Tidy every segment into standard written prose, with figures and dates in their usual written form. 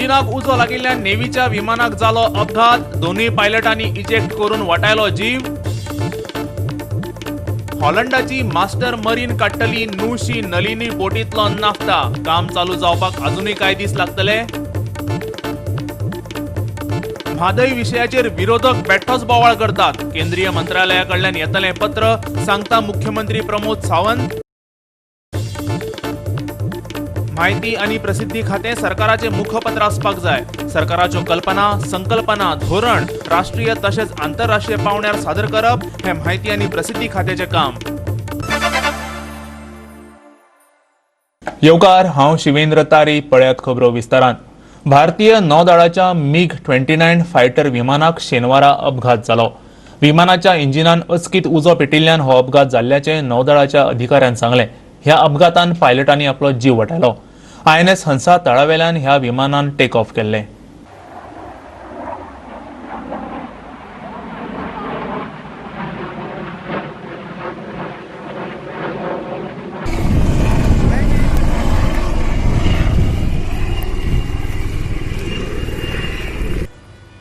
इंजिनाक उजो लागिल्ल्यान नेव्हीच्या विमानाक जालो अपघात. दोन्ही पायलटांनी इजेक्ट करून वाटायलो जीव. हॉलंडाची मास्टर मरीन काडटली नुशी नलिनी बोटींतलो नाफ्ता. काम चालू जावपाक अजूनय कांय दीस लागतले. म्हादय विशयाचेर विरोधक बेठ्ठोच बोवाळ करतात. केंद्रीय मंत्रालयाकडल्यान येतलें पत्र, सांगता मुख्यमंत्री प्रमोद सावंत. माहिती आणि प्रसिद्धी खाते सरकाराचे मुखपत्र आसपाक जाय. सरकाराच्यो कल्पना, संकल्पना, धोरण राष्ट्रीय तसेच आंतरराष्ट्रीय पावंड्यार सादर करप हे माहिती आणि प्रसिद्धी खात्याचे काम. येवकार, हांव शिवेंद्र तारी. पळयात खबरो विस्तारान. भारतीय नौदळाच्या MiG-29 फायटर विमानाक शेनवारा अपघात जालो. विमानाच्या इंजिनान अचकीत उजो पेटिल्ल्यान हो अपघात जाल्ल्याचे नौदळाच्या अधिकाऱ्यान सांगले. ह्या अपघातान पायलटांनी आपलो जीव वटायलो. INS हंसा तळावेल्यान ह्या विमानान टेक ऑफ केल्ले.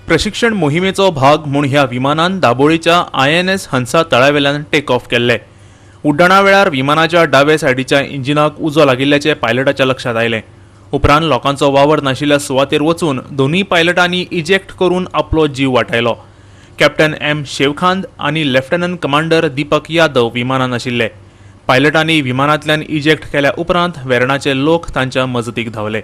प्रशिक्षण मोहिमेचो भाग म्हूण ह्या विमानान दाबोळीच्या INS हंसा तळावेल्यान टेक ऑफ केल्ले. उड्डाणा वेळार विमानाच्या दावे सायडीच्या इंजिनाक उजो लागिल्ल्याचे पायलटाच्या लक्षात आयले. उपरांत लोकांचो वावर नाशिल्ल्या सुवातेर वचून दोन्ही पायलटांनी इजेक्ट करून आपलो जीव वाटायलो. Captain M. शेवखांद आणि लेफ्टनंट कमांडर दीपक यादव विमानान आशिल्ले. पायलटांनी विमानांतल्यान इजेक्ट केल्या उपरांत वेर्णाचे लोक तांच्या मजतीक धावले.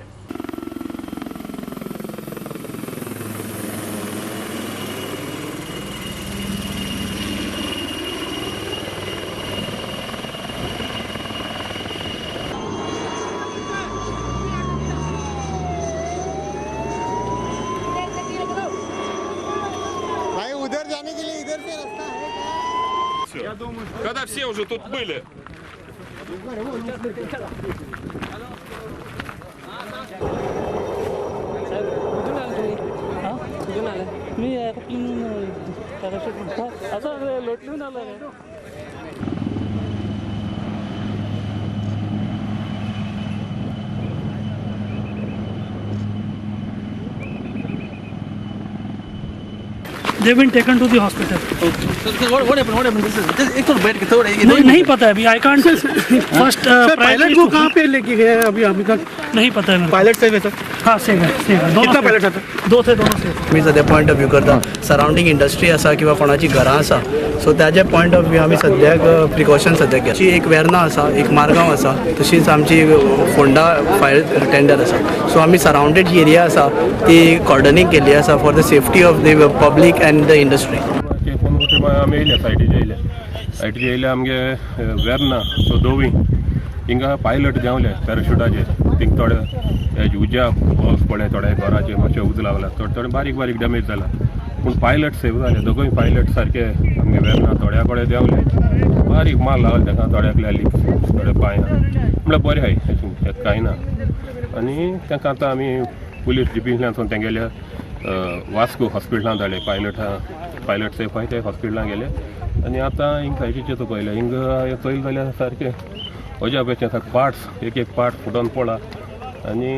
उधर जाने के लिए इधर से रास्ता है क्या? Когда все уже тут были. मी असं लोटलून आलं. They've been taken to the hospital. So what happened? Just एक तो बैठ के थोड़ा नहीं पता है अभी. I can't first पायलट को कहाँ पे लेके गए अभी तक नहीं पता है. पायलट सेफ है सर? हाँ सेफ है. कितना पायलट था? दो थे, दोनों सेफ. मी सध्या पॉइंट ऑफ व्यू करता सराउंडिंग इंडस्ट्री आसा किंवा कोणाची घरां आसा सो त्याचे पॉइंट ऑफ व्यू आमी सद्याक प्रिकॉशन सद्याक घेता. एक वेर्ना आसा, एक मारगांव आसा, तशीच आमची फोंडा फायर टेंडर आसा. सो आमी सराउंडेड जी एरिया आसा ती कॉर्डनिंग केल्ली आसा for the safety of the public end the industry. आमी येयले सायटीचे येयले आमगे वेर्ना सो दोवी हिंगा पायलट देंवले पॅराशुटाचेर. थिंग थोडे उज्या बॉल्स पडले, थोडे घराचे मातशे उज लागला, थोडे बारीक बारीक डॅमेज जाला. पूण पायलट सेफ जाले. दोगूय पायलट सारके आमगे वेर्ना थोड्या कडेन देंवले. बारीक माल लागले तांकां, थोड्याक लिप्स, थोडे पांयां म्हणल्यार बरें आहाय, कांय ना. आनी तांकां आतां आमी पुलीस डिपिंतल्यान तेंगेल्या वास्को हॉस्पिटलांत धाडले. पायलट सेफ आहाय ते हॉस्पिटलांत गेले. आनी आतां हिंग सायटीचे तो पळयलें हिंगा चोयल जाल्यार सारके अजा भशेन पार्ट्स एक पार्ट फुटोन पडला. आनी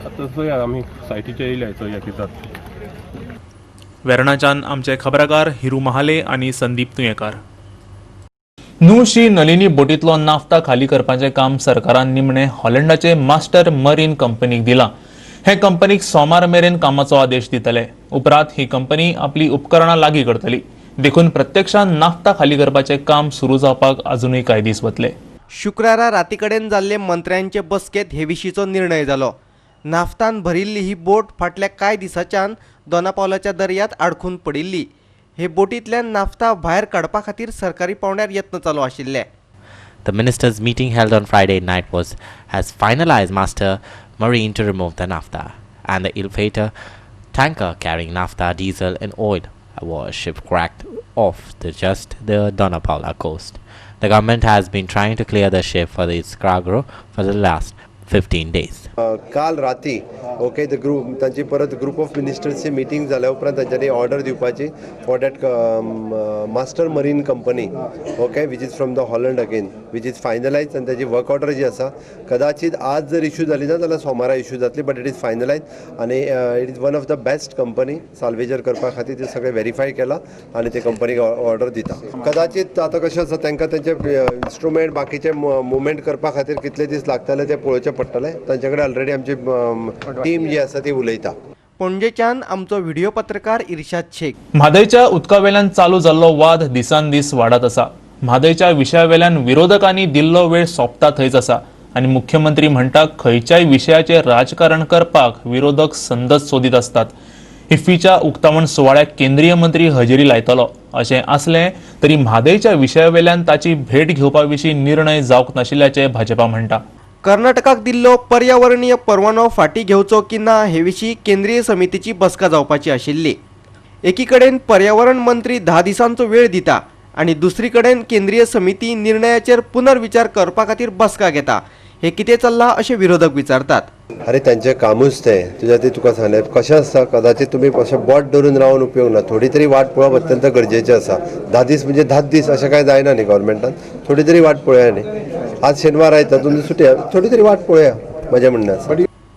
आतां चोया आमी सायटीचे येयले चोया कितें. वेर्णाच्यान आमचे खबराकार हिरू महाले आणि संदीप तुयेकार. नुशी नलिनी बोटींतलो नाफ्ता खाली करपाचें काम सरकारान निमणे हॉलंडाचे मास्टर मरीन कंपनीक दिलां. हे कंपनीक सोमार मेरेन कामाचो आदेश दितले. उपरांत ही कंपनी आपली उपकरणां लागीं करतली. देखून प्रत्यक्षात नाफ्ता खाली करपाचें काम सुरू जावपाक अजूनय कांय दीस वतले. शुक्रारा राती कडेन जाल्ले मंत्र्यांचे बसकेत हे विशींचो निर्णय जालो. नाफ्तान भरिल्ली ही बोट फाटल्या कांय दिसांच्यान दोनापावलाच्या दर्यांत आडखून पडिल्ली. हे बोटींतल्यान नाफ्ता भायर काडपा खातीर सरकारी पावंड्यार यत्न चालू आशिल्ले. The ministers' meeting held on Friday night has finalized Master Marine to remove the naphtha, and the ill-fated tanker carrying naphtha, diesel and oil was shipwrecked off the Dona Paula coast. The government has been trying to clear the ship for its cargo for the last 15 days. काल राती okay तांची परत group of मिनिस्टर्सची meeting जाल्या उपरांत तांच्यांनी order दिवपाची for that master marine company okay which is from the Holland again which is finalise आनी ताची वर्क ऑर्डर जी आसा कदाचित आज जर इश्यू जाली ना जाल्यार सोमारा इश्यू जातली बट इट इज फायनलायज आनी it is one of the best company salvager करपा खातीर ते सगळें व्हेरीफाय केला आनी ते कंपनीक ऑर्डर दिता कदाचित आतां कशें आसा तांकां तेंचे इन्स्ट्रुमेंट बाकीचे मुवमेंट करपा खातीर कितले दीस लागतले ते पळोवचें पडटलें तांचे कडेन ऑलरेडी आमची टीम जी आसा ती उलयता. पणजेच्यान आमचो व्हिडिओ पत्रकार इर्शाद शेख. म्हादयच्या उदकावेल्यान चालू जाल्लो वाद दिसान दीस वाडत आसा. म्हादयच्या विशयावेल्यान विरोधकांनी दिल्लो वेळ सोंपता थंयच आसा आनी मुख्यमंत्री म्हणटा खंयच्याय विशयाचेर राजकारण करपाक विरोधक संदच सोदीत असतात. इफ्फीच्या उक्तावण सुवाळ्याक केंद्रीय मंत्री हजेरी लायतलो अशें आसलें तरी म्हादयच्या विशयावेल्यान ताची भेट घेवपा विशीं निर्णय जावंक नाशिल्ल्याचें भाजपा म्हणटा. कर्नाटकाक दिल्लो पर्यावरणीय परवानो फाटीं घेवचो की ना हे विशीं केंद्रीय समितीची बसका जावपाची आशिल्ली. एकी कडेन पर्यावरण मंत्री 10 दिसांचो वेळ दिता आनी दुसरी कडेन केंद्रीय समिती निर्णयाचेर पुनर्विचार करपा खातीर बसका घेता. हे कितें चल्लां अशें विरोधक विचारतात. अरे तांचें कामूच तें तुज्या ती तुका सांगलें कशें आसता कदाचित तुमी अशें बोट धरून रावन उपयोग ना थोडी तरी वाट पळोवप अत्यंत गरजेचें आसा. 10 दीस म्हणजे 10 दीस अशें कांय जायना न्ही गव्हर्मेंटान थोडी तरी वाट पळोवया न्ही. आज शेनवार आयता तुमची सुटी थोडी तरी वाट पळोवया म्हजें म्हणणें आसा.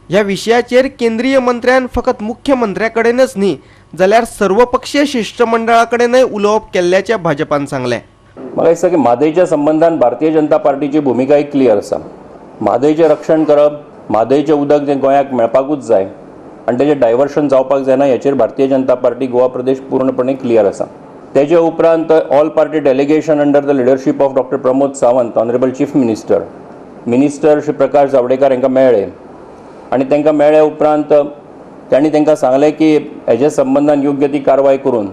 ह्या विशयाचेर केंद्रीय मंत्र्यान फकत मुख्यमंत्र्या कडेनच न्ही जाल्यार सर्वपक्षीय शिष्टमंडळा कडेनय उलोवप केल्ल्याचें भाजपान सांगलें. म्हाका दिसता की म्हादयच्या संबंधान भारतीय जनता पार्टीची भुमिका एक क्लियर आसा. म्हादयचें रक्षण करप म्हादयचें उदक जें गोंयाक मेळपाकूच जाय आनी तेजें डायवर्शन जावपाक जायना हेचेर भारतीय जनता पार्टी गोवा प्रदेश पूर्णपणे क्लियर आसा. तेजे उपरांत all party delegation under the leadership of doctor Pramod Sawant honourable chief minister Shri Prakash Javadekar हांकां मेळ्ळे आनी तांकां मेळ्ळे उपरांत तांणी तांकां सांगलें की हेजे संबंधान योग्य ती कारवाय करून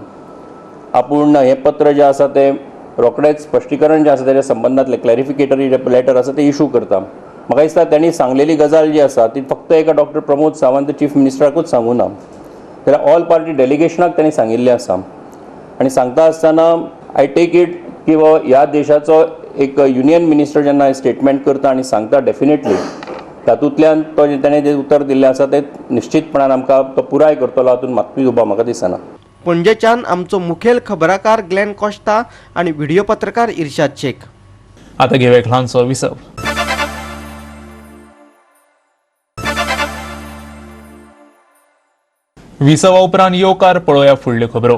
आपूण हें पत्र जें आसा तें रोखडेंच स्पश्टीकरण जें आसा तेज्या संबंधांतलें क्लॅरिफिकेटरी लेटर आसा तें इशू करता. म्हाका दिसता तांणी सांगलेली गजाल जी आसा ती फक्त एका डॉक्टर प्रमोद सावंत चीफ मिनिस्टराकूच सांगूं ना जाल्यार ऑल पार्टी डेलिगेशनाक तांणी सांगिल्लें आसा. आनी सांगता आसतना आय टेक इट की ह्या देशाचो एक युनियन मिनिस्टर जेन्ना स्टेटमेंट करता आनी सांगता डेफिनेटली तातूंतल्यान तो ताणें जें उतर दिल्लें आसा तें निश्चितपणान आमकां तो पुराय करतलो हातूंत मात्तूय दुबाव म्हाका दिसना. पणजेच्यान आमचो मुखेल खबराकार ग्लेन कोस्ता आनी व्हिडिओ पत्रकार इर्शाद शेख. आतां घेवया एक ल्हानसो विसव. विसवा उपरांत येवकार पळोवया फुडल्यो खबरो.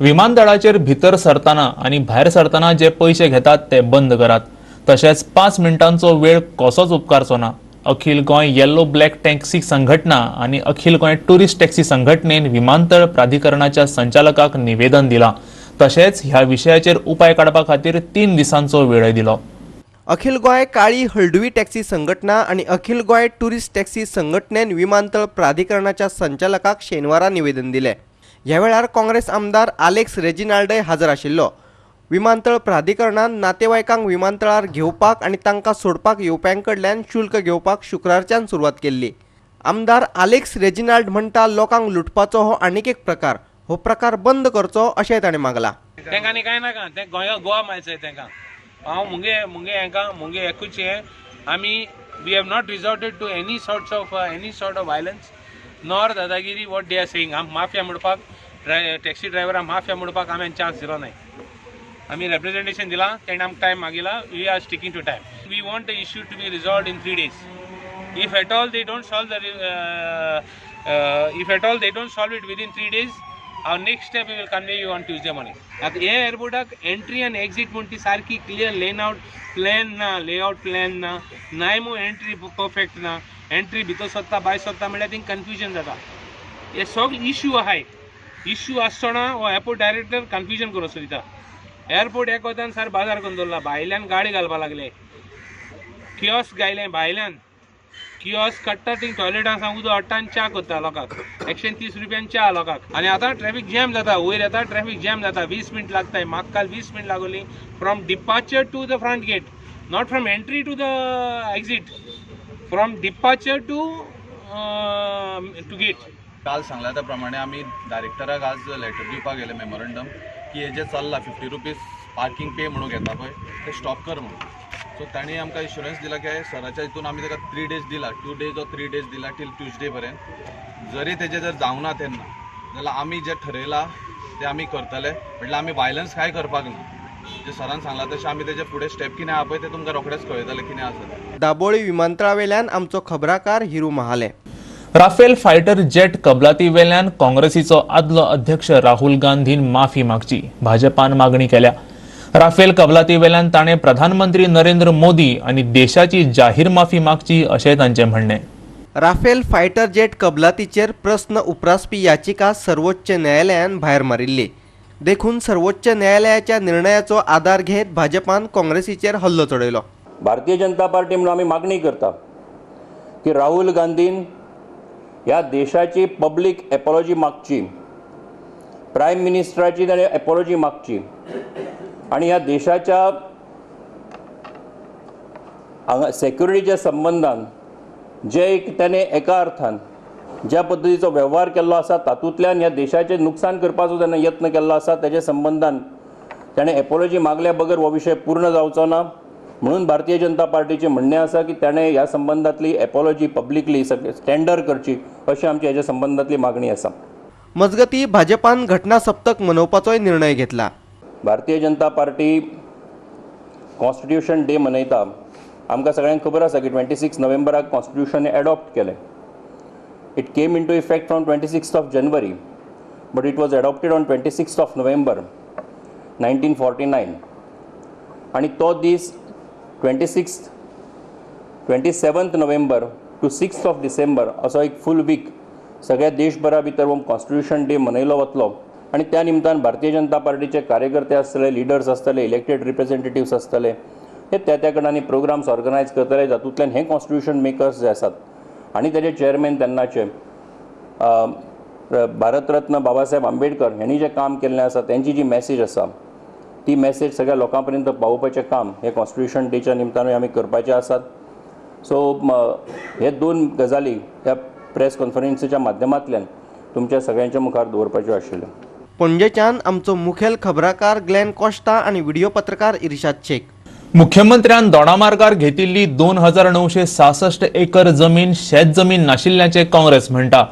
विमानतळाचेर भितर सरतना आनी भायर सरतना जे पयशे घेतात ते बंद करात. तशेंच 5 मिनटांचो वेळ कसोच उपकारचो ना. अखिल गोंय येल्लो ब्लॅक टॅक्सी संघटना आनी अखिल गोंय टुरिस्ट टॅक्सी संघटनेन विमानतळ प्राधिकरणाच्या संचालकाक निवेदन दिलां. तशेंच ह्या विशयाचेर उपाय काडपा खातीर 3 दिसांचो वेळय दिलो. अखिल गोंय काळी हळदुवी टॅक्सी संघटना आनी अखिल गोंय टुरिस्ट टॅक्सी संघटनेन विमानतळ प्राधिकरणाच्या संचालकाक शेनवारा निवेदन दिलें. ह्या वेळार काँग्रेस आमदार आलेक्स रेजिनाल्डय हाजर आशिल्लो. विमानतळ प्राधिकरणान नातेवाईकांक विमानतळार घेवपाक आनी तांकां सोडपाक येवप्यां कडल्यान शुल्क घेवपाक शुक्रारच्यान सुरवात केल्ली. आमदार आलेक्स रेजिनाल्ड म्हणटा लोकांक लुटपाचो हो आनीक एक प्रकार. हो प्रकार बंद करचो अशेंय ताणें मागलां. तांकां आनी कांय नाका तें गोवा मायचंय तांकां. हांव मुगे एकूच हें आमी we have not resorted to any sort of violence nor dadagiri what they are saying. Mafia म्हणपाक टॅक्सी ड्रायव्हरां माफिया म्हणपाक हांवें चान्स दिलो न्हय. आमी रिप्रेझेंटेशन दिलां तेणें आमकां टायम मागिला. We are sticking to time. We want the issue to be resolved in 3 days. If at all they don't solve it within 3 days, our next step we will convey you on Tuesday morning. At हे एअरपोर्टाक entry आनी exit म्हण ती सारकी clear layout plan ना नायमो entry perfect ना. Entry भितर सोदता भायर सोदता म्हळ्यार थिंग कन्फ्युजन जाता. हे सगळे इश्यू आहाय. इश्यू आसतना हो एअरपोर्ट डायरेक्टर कन्फ्युजन करून सोदिता. एअरपोर्ट एक वतान सार बाजार करून दवरला. भायल्यान गाडी घालपा लागले. कियोस्क गायले भायल्यान. कियोस्क काडटा थिंग टॉयलेटान सांगू तूं 8 च्या करता लोकांक. 130 रुपयान च्या लोकांक. आनी आतां ट्रॅफिक जॅम जाता. वयर येता ट्रॅफिक जॅम जाता. 20 मिनट लागताय. म्हाका काल 20 मिनट लागली from departure to the front gate. Not from entry to the exit. From departure to gate. काल सांगल्या त्या प्रमाणे आमी डायरेक्टराक आज लेटर दिवपाक गेले मेमोरंडम की हे जे चल्ला 50 रुपीज पार्किंग पे म्हणून घेता पळय ते स्टॉप कर म्हणून. सो तांणी आमकां इन्शुरन्स दिला की सराच्या हितून आमी ताका 3 days दिला, 2 days or 3 days दिला टील ट्युजडे पर्यंत. जरी तेजे जर जावना तेन्ना जाल्यार आमी जे ठरयला ते आमी करतले. म्हटल्यार आमी वायलन्स कांय करपाक ना. जे सरान सांगला तशें आमी तेजे फुडें स्टेप कितें आहा पळय ते तुमकां रोखडेंच कळयतले कितें आसा. दाबोळी विमानतळावेल्यान आमचो खबराकार Hiru Mahale. Rafale fighter jet कबलाती वेल्यान काँग्रेसीचो आदलो अध्यक्ष राहुल गांधीन माफी मागची भाजपान मागणी केल्या. राफेल कबलाती वेल्यान ताणे प्रधानमंत्री नरेंद्र मोदी आणि देशाची जाहीर माफी मागची अशें तांचें म्हणणें. राफेल फायटर जेट कबलातीचेर प्रस्न उप्रासपी याचिका सर्वोच्च न्यायालयान भायर मारिल्ली. देखून सर्वोच्च न्यायालयाच्या निर्णयाचो आधार घेत भाजपान काँग्रेसीचेर हल्लो चडयलो. भारतीय जनता पार्टी म्हणून आमी मागणी करता की राहुल गांधीन ह्या देशाची पब्लीक एपॉलॉजी मागची, प्रायम मिनिस्टराची ताणें एपॉलॉजी मागची आणि ह्या देशाच्या सेक्युरिटीच्या संबंधान जे एक ताणें एका अर्थान ज्या पद्दतीचो वेव्हार केल्लो आसा तातूंतल्यान ह्या देशाचें नुकसान करपाचो ताणें यत्न केल्लो आसा ताचे संबंधान ताणें एपॉलॉजी मागल्या बगर हो विशय पूर्ण जावचो ना. म्हणून भारतीय जनता पार्टीचें म्हणणें आसा की ताणें ह्या संबंधांतली एपॉलॉजी पब्लिकली स्टँडर करची अशी आमची हेच्या संबंधांतली मागणी आसा. मजगती भाजपान घटना सप्तक मनोवपाचोय निर्णय घेतला. Bharatiya Janata party constitution day मनयता. आमकां सगळ्यांक खबर आसा की 26 नोव्हेंबराक कॉन्स्टिट्यूशन एडॉप्ट केलें. It came into effect from 26th of January, but it was adopted on 26th of November 1949. आणि तो दीस 27th November to 6th of December असो एक फूल वीक सगळ्या देशभरा भितर हो कॉन्स्टिट्यूशन डे मनयलो वतलो. आणि त्या निमतान भारतीय जनता पार्टीचे कार्यकर्ते आसतले, लिडर्स आसतले, इलेक्टेड रिप्रेझेंटेटिव्स आसतले, हे त्या कडल्यानी प्रोग्राम्स ऑर्गनायज करतले जातूंतल्यान हे कॉन्स्टिट्यूशन मेकर्स जे आसात आणि तेजे चेअरमॅन तेन्नाचे भारतरत्न बाबासाहेब आंबेडकर हांणी जे काम केल्लें आसा त्यांची जी मॅसेज आसा ती मॅसेज सगळ्या लोकां पर्यंत पावोवपाचें काम हे कॉन्स्टिट्यूशन डेच्या निमतानूय आमी करपाचे आसात. सो हे दोन गजाली ह्या प्रेस कॉन्फरन्सीच्या माध्यमांतल्यान तुमच्या सगळ्यांच्या मुखार दवरपाच्यो आशिल्ल्यो. पणजेच्यान आमचो मुखेल खबराकार ग्लेन कॉस्टा आणि व्हिडिओ पत्रकार इर्शाद शेख. मुख्यमंत्र्यान दोडामार्गार घेतिल्ली 2966 एकर जमीन शेत जमीन नाशिल्ल्याचे काँग्रेस म्हणटा.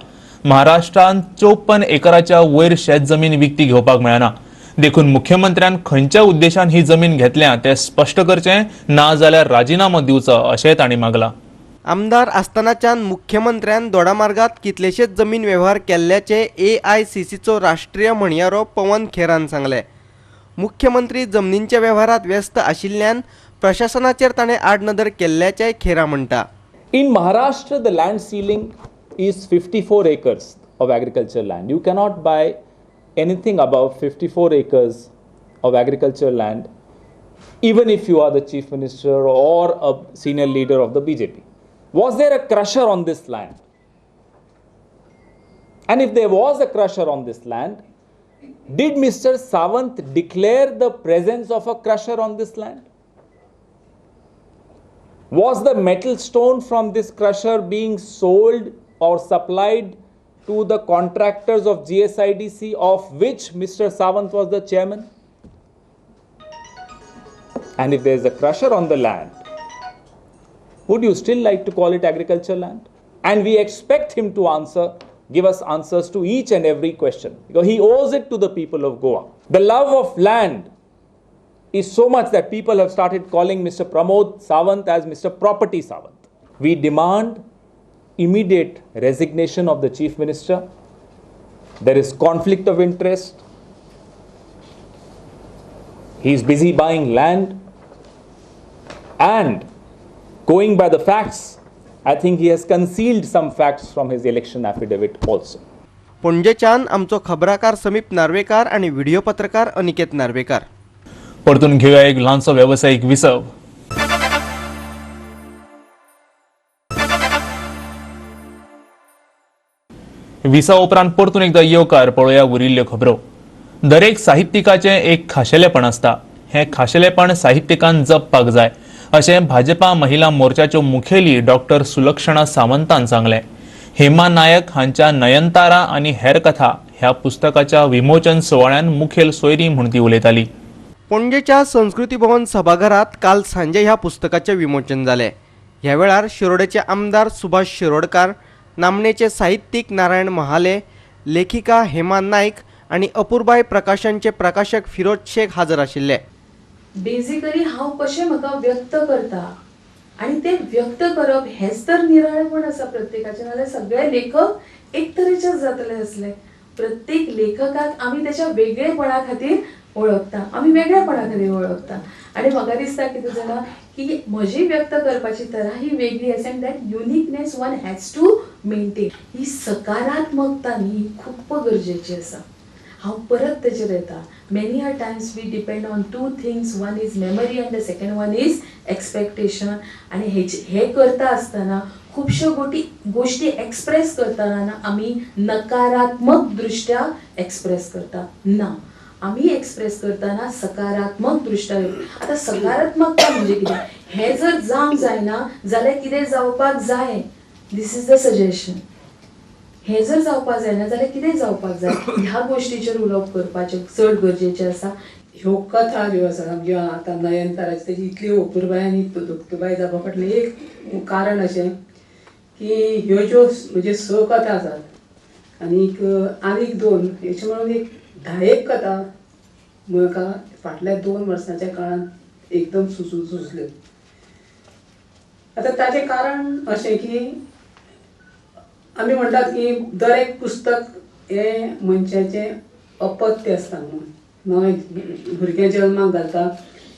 महाराष्ट्रात 54 एकराच्या वयर शेत जमीन विकती घेवपाक मेळना. देखून मुख्यमंत्र्यान खंयच्या उद्देशान ही जमीन घेतल्या ते स्पष्ट करचें ना जाल्यार राजीनामो दिवचो अशें तांणी मागला. आमदार आसतनाच्यान मुख्यमंत्र्यान दोडामार्गात कितलेशेच जमीन व्यवहार केल्ल्याचे AICCचो राष्ट्रीय म्हणयारो पवन खेरान सांगले. मुख्यमंत्री जमनींच्या व्यवहारात व्यस्त आशिल्ल्यान प्रशासनाचेर ताणें आडनदर केल्ल्याचेय खेरा म्हणटा. In Maharashtra, the land ceiling is 54 acres of agricultural land. You cannot buy anything above 54 acres of agricultural land, even if you are the chief minister or a senior leader of the BJP. Was there a crusher on this land? And if there was a crusher on this land, did Mr. Sawant declare the presence of a crusher on this land? Was the metal stone from this crusher being sold or supplied to the contractors of GSIDC, of which Mr. Sawant was the chairman? And if there is a crusher on the land, would you still like to call it agricultural land? And we expect him to give us answers to each and every question, because he owes it to the people of Goa. The love of land is so much that people have started calling Mr. Pramod Sawant as Mr. Property Sawant. We demand immediate resignation of the chief minister. There is conflict of interest. He is busy buying land, and going by the facts, I think he has concealed some facts from his election affidavit also. पणजेच्यान आमचो खबराकार समीप नार्वेकार आणि video पत्रकार अनिकेत नार्वेकार. परतून घेऊया एक ल्हानसो व्यावसायिक विसव. विसा उपरांत परतून एकदा येवकार पळोवया उरिल्ल्यो खबरो. दरेक साहित्यिकाचें एक खाशेलेपण आसता. हें खाशेलेपण साहित्यिकान जपपाक जाय अशें भाजपा महिला मोर्चाच्यो मुखेली डॉक्टर सुलक्षणा सावंतान सांगलें. हेमा नायक हांच्या नयनतारा आनी हेर कथा ह्या पुस्तकाच्या विमोचन सुवाळ्यान मुखेल सोयरी म्हूण ती उलयताली. पणजेच्या संस्कृती भवन सभाघरात काल सांजे ह्या पुस्तकाचे विमोचन झाले. ह्या वेळार शिरोडेचे आमदार सुभाष शिरोडकार, नामनेचे साहित्यिक नारायण महाले, लेखिका हेमा नाईक आणि अपूर्बाई प्रकाशनचे प्रकाशक फिरोज शेख हाजर आशिल्ले. बेसिकली हांव कशें म्हाका व्यक्त करता आणि ते व्यक्त करप हेच तर निराळेपण आसा प्रत्येकाचें. नाल्यार सगळे लेखक एक तरेचेच जातले असले. प्रत्येक लेखकाक आमी त्याच्या वेगळेपणा खातीर ओळखता, आमी वेगळेपणा खातीर ओळखता. आणि म्हाका दिसता कितें जालां की म्हजी व्यक्त करपाची तरा ही वेगळी आसा आनी that uniqueness one has to maintain. ही सकारात्मकता न्ही खूब गरजेची आसा. हांव परत तेचेर येता. Many are times we depend on two things. One is memory and the second one is expectation. आणि हे करता आसतना खुबश्यो गोष्टी एक्सप्रेस करतना आमी नकारात्मक दृष्ट्या एक्सप्रेस करता. ना, आमी एक्सप्रेस करतना सकारात्मक दृष्ट्या. आता सकारात्मकता म्हणजे कितें? हे जर जावंक जायना जाल्यार कितें जावपाक जाय? This is the suggestion. हे जर जावपाक जायना जाल्यार कितें जावपाक जाय ह्या गोष्टीचेर उलोवप करपाचें चड गरजेचें आसा. ह्यो कथा ज्यो आसा ज्यो आतां नयनताराची तेजी इतली अपूर्बाय आनी दुख्खबाय जावपा फाटलें एक कारण अशें की ह्यो ज्यो म्हणजे 6 कथा आसात आनीक 2 हेचे म्हणून एक 10 कथा म्हाका फाटल्या 2 वर्सांच्या काळांत एकदम सुचल्यो. आतां ताचें कारण अशें की आमी म्हणटात की दर एक पुस्तक हे मनशाचें अपत्य आसता म्हणून. नवें भुरगें जल्माक घालता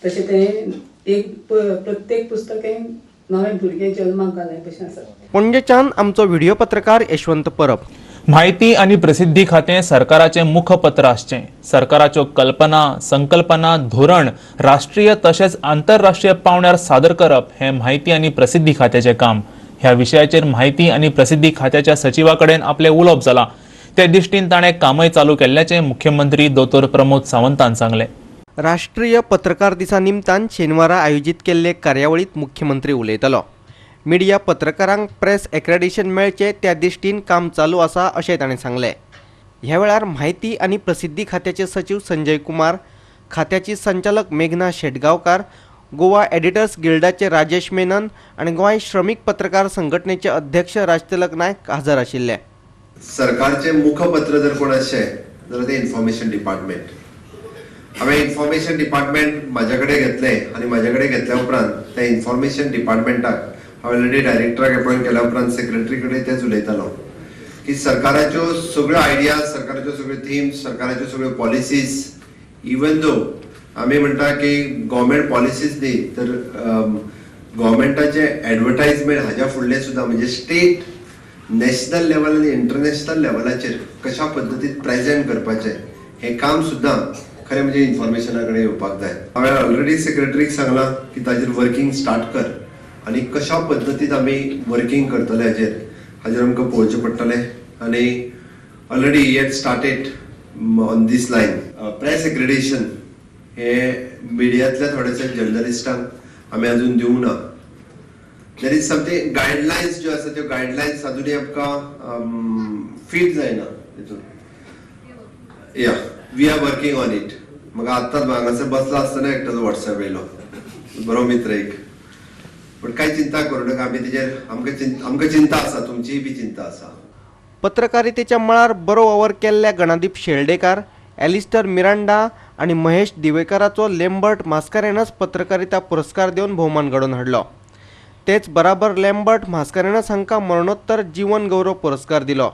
तशें तें एक प्रत्येक पुस्तक हें नवें भुरगें जल्माक घालय भशेन आसा. पणजेच्यान आमचो व्हिडिओ पत्रकार यशवंत परब. माहिती आणि प्रसिद्धी खातें सरकाराचें मुखपत्र आसचें. सरकाराच्यो कल्पना, संकल्पना, धोरण राष्ट्रीय तशेंच आंतरराष्ट्रीय पावंड्यार सादर करप हें माहिती आणि प्रसिद्धी खात्याचें काम. ह्या विशयाचेर माहिती आणि प्रसिद्धी खात्याच्या सचिवाकडेन आपले उलोवप जालां. ते दिश्टीन ताणें कामय चालू केल्ल्याचें मुख्यमंत्री दोतोर प्रमोद सावंतान सांगलें. राष्ट्रीय पत्रकार दिसा निमतान शेनवारा आयोजित केल्ले कार्यावळीत मुख्यमंत्री उलयतलो. मिडिया पत्रकारांक प्रेस एक्रेडिशन मेळचें त्या दिश्टीन काम चालू आसा अशें ताणें सांगलें. ह्या वेळार माहिती आणि प्रसिद्धी खात्याचे सचिव संजय कुमार, खात्याची संचालक मेघना शेटगांवकार, गोवा एडिटर्स गिल्डाचे राजेश मेनन आणि गोंय श्रमिक पत्रकार संघटनेचे अध्यक्ष राजतिलक नायक हाजर आशिल्ले. सरकारचे मुखपत्र जर कोण अशें जाल्यार ते इन्फॉर्मेशन डिपार्टमेंट. हांवें इन्फॉर्मेशन डिपार्टमेंट म्हाजे कडेन घेतलें आनी म्हाजे कडेन घेतल्या उपरांत त्या इन्फॉर्मेशन डिपार्टमेंटाक हांवें ऑलरेडी डायरेक्टराक अपॉयंट केल्या उपरांत सेक्रेटरी कडेन तेच उलयतालो की सरकाराच्यो सगळ्यो आयडियाज, सरकाराच्यो सगळ्यो थिम्स, सरकाराच्यो सगळ्यो पॉलिसीज, इवन दो आमी म्हणटा की गव्हर्मेंट पॉलिसीज न्ही तर गव्हर्मेंटाचे एडवर्टायजमेंट हाज्या फुडलें सुद्दां म्हणजे स्टेट, नॅशनल लेवल आनी इंटरनॅशनल लेवलाचेर कशा पद्दतीन प्रेजेंट करपाचें हें काम सुद्दां खरें म्हणजे इन्फॉर्मेशना कडेन येवपाक जाय. हांवें ऑलरेडी सेक्रेटरीक सांगलां की ताजेर वर्किंग स्टार्ट कर आनी कशा पद्दतीन आमी वर्किंग करतले हाजेर आमकां पळोवचें पडटलें. आनी already yet started on this line. Press accreditation हे मिडियांतल्या थोड्याशा जर्नलिस्टांक आमी अजून दिवंक ना. देर इज समथींग गायडलायन्स ज्यो आसा त्यो गायडलायन्स अजुनूय आमकां फीट जायना तितून. या we are working on it. म्हाका आत्ताच हांगासर बसला आसतना एकटो वॉट्सॅप येयलो, बरो मित्र एक. पण कांय चिंता करूं नाका, आमी तेजेर आमकां चिंता आसा, तुमचीय बी चिंता आसा. पत्रकारितेच्या मळार बरो वावर केल्ल्या गणादीप शेळडेकार, एलिस्टर मिरांडा आणि महेश दिवेकराचो लॅम्बर्ट मास्कारेनस पत्रकारिता पुरस्कार देऊन भोवमान घडोवन हाडलो. तेच बराबर लॅम्बर्ट मास्कारेनस हांकां मरणोत्तर जीवन गौरव पुरस्कार दिलो.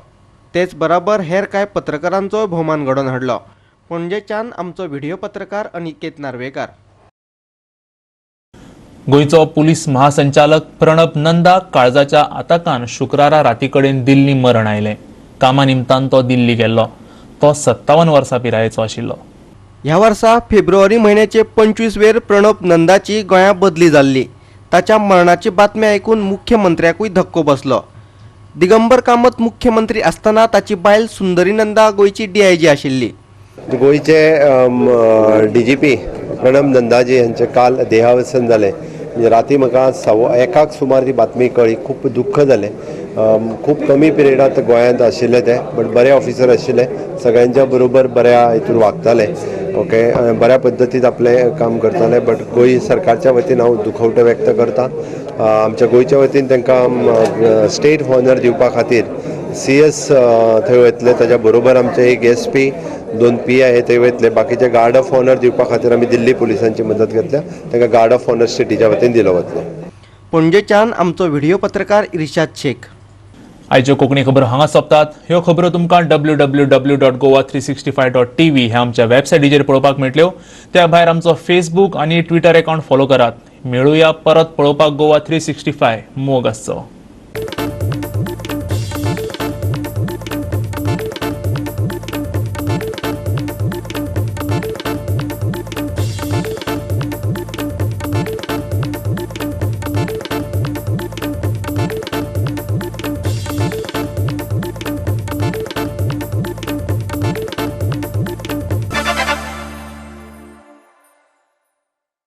तेच बराबर हेर कांय पत्रकारांचोय भोवमान घडोवन हाडलो. पणजेच्यान आमचो व्हिडिओ पत्रकार अनिकेत नार्वेकार. गोंयचो पुलीस महासंचालक प्रणब नंदा काळजाच्या आताकान शुक्रारा रातीकडेन दिल्ली मरण आयलें. कामा निमतान तो दिल्ली गेल्लो. तो 57 वर्सां पिरायेचो आशिल्लो. ह्या वर्सा फेब्रुवारी म्हयन्याचे 25 वेर प्रणब नंदाची गोंया बदली जाल्ली. ताच्या मरणाची बातमी आयकून मुख्यमंत्र्याकूय धक्को बसलो. दिगंबर कामत मुख्यमंत्री आसतना ताची बायल सुंदरी नंदा गोंयची DIG आशिल्ली. गोंयचे DGP प्रणब नंदाजी हांचे काल देहावसन जालें. म्हणजे राती म्हाका 1:15 सुमार ती बातमी कळ्ळी. खूब दुख्ख जालें. खूब कमी पिरियडांत गोंयांत आशिल्ले ते, बट बरे ऑफिसर आशिल्ले, सगळ्यांच्या बरोबर बऱ्या हितून वागताले. ओके, बऱ्या पद्दतीन आपलें काम करताले. बट गोंय सरकारच्या वतीन हांव दुखवटो व्यक्त करता. आमच्या गोंयच्या वतीन तांकां स्टेट हॉनर दिवपा खातीर CS थंय वयतले, ताच्या बरोबर आमचे एक SP, 2 PI थंय वयतले. बाकीचे गार्ड ऑफ ऑनर दिवपा खातीर आमी दिल्ली पुलिसांची मदत घेतल्या. तांकां गार्ड ऑफ ऑनर स्टेटीच्या वतीन दिलो वतलो. पणजेच्यान आमचो व्हिडिओ पत्रकार इर्शाद शेख. आयच्यो कोंकणी खबरो हांगा सोंपतात. ह्यो खबरो तुमकां www.goa365.tv ह्या आमच्या वेबसायटीचेर पळोवपाक मेळटल्यो. त्या भायर आमचो फेसबूक आनी ट्विटर अकावंट फॉलो करात. मेळुया परत पळोवपाक गोवा 365 मोग आसचो.